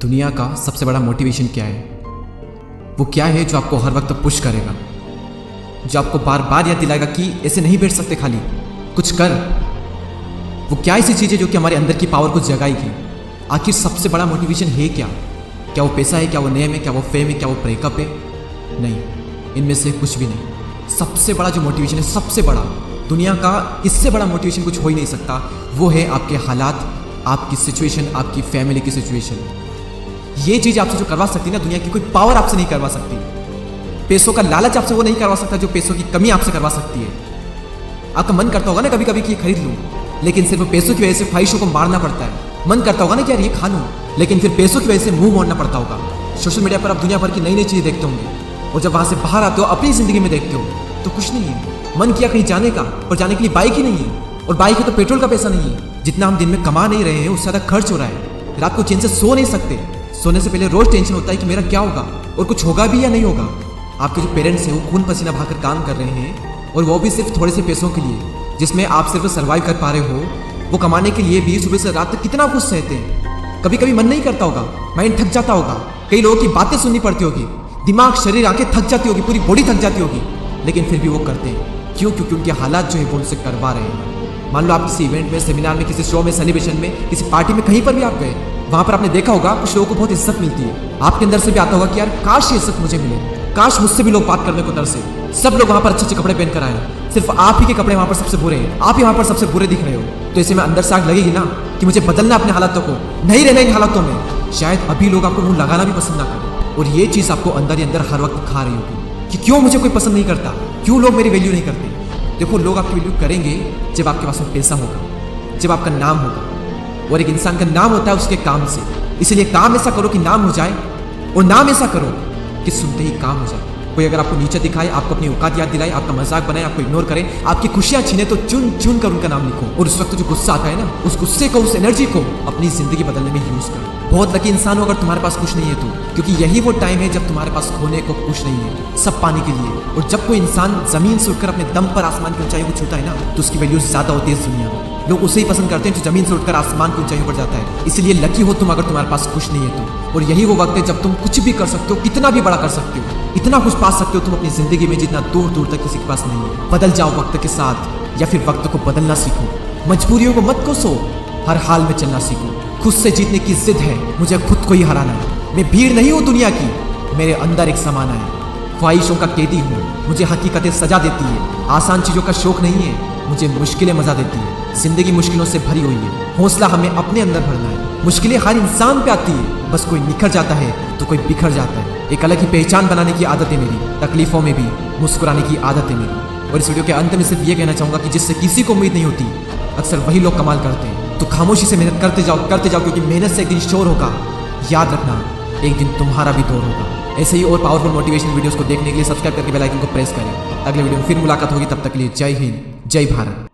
दुनिया का सबसे बड़ा मोटिवेशन क्या है? वो क्या है जो आपको हर वक्त पुश करेगा, जो आपको बार बार याद दिलाएगा कि ऐसे नहीं बैठ सकते, खाली कुछ कर। वो क्या ऐसी चीज़ है जो कि हमारे अंदर की पावर को जगाएगी? आखिर सबसे बड़ा मोटिवेशन है क्या? क्या वो पैसा है? क्या वो नेम है? क्या वो फेम है? क्या वो ब्रेकअप है? नहीं, इनमें से कुछ भी नहीं। सबसे बड़ा जो मोटिवेशन है, सबसे बड़ा, दुनिया का इससे बड़ा मोटिवेशन कुछ हो ही नहीं सकता। वो है आपके हालात, आपकी सिचुएशन, आपकी फैमिली की सिचुएशन। ये चीज़ आपसे जो करवा सकती है ना, दुनिया की कोई पावर आपसे नहीं करवा सकती। पैसों का लालच आपसे वो नहीं करवा सकता जो पैसों की कमी आपसे करवा सकती है। आपका मन करता होगा ना कभी कभी कि ये खरीद लूँ, लेकिन सिर्फ पैसों की वजह से ख्वाहिशों को मारना पड़ता है। मन करता होगा ना कि यार ये खा लूँ, लेकिन फिर पैसों की वजह से मुंह मोड़ना पड़ता होगा। सोशल मीडिया पर आप दुनिया भर की नई नई चीज़ें देखते होंगे, और जब वहाँ से बाहर आते हो, अपनी ज़िंदगी में देखते हो, तो कुछ नहीं है। मन किया कहीं जाने का, और जाने के लिए बाइक ही नहीं है, और बाइक है तो पेट्रोल का पैसा नहीं है। जितना हम दिन में कमा नहीं रहे हैं उससे ज़्यादा खर्च हो रहा है। रात को चैन से सो नहीं सकते। सोने से पहले रोज टेंशन होता है कि मेरा क्या होगा, और कुछ होगा भी या नहीं होगा। आपके जो पेरेंट्स हैं वो खून पसीना बहाकर काम कर रहे हैं, और वो भी सिर्फ थोड़े से पैसों के लिए, जिसमें आप सिर्फ सर्वाइव कर पा रहे हो। वो कमाने के लिए भी सुबह से रात तक कितना कुछ सहते हैं। कभी कभी मन नहीं करता होगा, माइंड थक जाता होगा, कई लोगों की बातें सुननी पड़ती होगी, दिमाग, शरीर, आंखें थक जाती होगी, पूरी बॉडी थक जाती होगी, लेकिन फिर भी वो करते हैं। क्यों? क्योंकि उनके हालात जो है वो उनसे करवा रहे हैं। मान लो आप किसी इवेंट में, सेमिनार में, किसी शो में, सेलिब्रेशन में, किसी पार्टी में, कहीं पर भी आप गए, वहां पर आपने देखा होगा कुछ लोगों को बहुत इज्जत मिलती है। आपके अंदर से भी आता होगा कि यार काश ये इज्जत मुझे मिले, काश मुझसे भी लोग बात करने को तरसे। सब लोग वहां पर अच्छे अच्छे कपड़े पहन कर आए, सिर्फ आप ही के कपड़े वहां पर सबसे बुरे हैं, आप ही वहां पर सबसे बुरे दिख रहे हो। तो ऐसे में अंदर से आग लगेगी ना कि मुझे बदलना अपने हालातों को, नहीं रहना इन हालातों में। शायद अभी लोग आपको मुंह लगाना भी पसंद ना करें, और ये चीज़ आपको अंदर ही अंदर हर वक्त खा रही होगी कि क्यों मुझे कोई पसंद नहीं करता, क्यों लोग मेरी वैल्यू नहीं करते। देखो, लोग आपकी वैल्यू करेंगे जब आपके पास में पैसा होगा, जब आपका नाम होगा, और एक इंसान का नाम होता है उसके काम से। इसलिए काम ऐसा करो कि नाम हो जाए, और नाम ऐसा करो कि सुनते ही काम हो जाए। कोई अगर आपको नीचे दिखाए, आपको अपनी औकात याद दिलाए, आपका मजाक बनाए, आपको इग्नोर करे, आपकी खुशियां छीने, तो चुन चुन कर उनका नाम लिखो। और उस वक्त जो गुस्सा आता है ना, उस गुस्से को, उस एनर्जी को अपनी जिंदगी बदलने में यूज करो। बहुत लकी इंसान हो अगर तुम्हारे पास कुछ नहीं है तो, क्योंकि यही वो टाइम है जब तुम्हारे पास खोने को कुछ नहीं है, सब पाने के लिए। और जब कोई इंसान जमीन से उठकर अपने दम पर आसमान की ऊंचाइयों को छूता है ना, तो उसकी वैल्यू ज्यादा होती है इस दुनिया में। लोग उसे ही पसंद करते हैं जो जमीन से उठकर आसमान की ऊंचाइयों पर जाता है। इसलिए लकी हो तुम अगर तुम्हारे पास कुछ नहीं है तो। और यही वो वक्त है जब तुम कुछ भी कर सकते हो, कितना भी बड़ा कर सकते हो, इतना कुछ पा सकते हो तुम अपनी जिंदगी में जितना दूर दूर तक किसी के पास नहीं है। बदल जाओ वक्त के साथ, या फिर वक्त को बदलना सीखो। मजबूरियों को मत कोसो, हर हाल में चलना सीखो। खुद से जीतने की जिद है, मुझे खुद को ही हराना है। मैं भीड़ नहीं हूँ दुनिया की, मेरे अंदर एक समाना है। ख्वाहिशों का कैदी हूँ, मुझे हकीकतें सजा देती है। आसान चीजों का शौक नहीं है, मुझे मुश्किलें मजा देती है। जिंदगी मुश्किलों से भरी हुई है, हौसला हमें अपने अंदर भरना है। मुश्किलें हर इंसान पे आती है, बस कोई निखर जाता है तो कोई बिखर जाता है। एक अलग ही पहचान बनाने की आदत है मेरी, तकलीफों में भी मुस्कुराने की आदत है मेरी। और इस वीडियो के अंत में सिर्फ ये कहना चाहूंगा कि जिससे किसी को उम्मीद नहीं होती, अक्सर वही लोग कमाल करते हैं। तो खामोशी से मेहनत करते जाओ, क्योंकि मेहनत से एक दिन शोर होगा। याद रखना, एक दिन तुम्हारा भी दौर होगा। ऐसे ही और पावरफुल मोटिवेशनल वीडियोस को देखने के लिए सब्सक्राइब करके बेल आइकन को प्रेस करें। अगले वीडियो में फिर मुलाकात होगी, तब तक के लिए जय हिंद, जय भारत।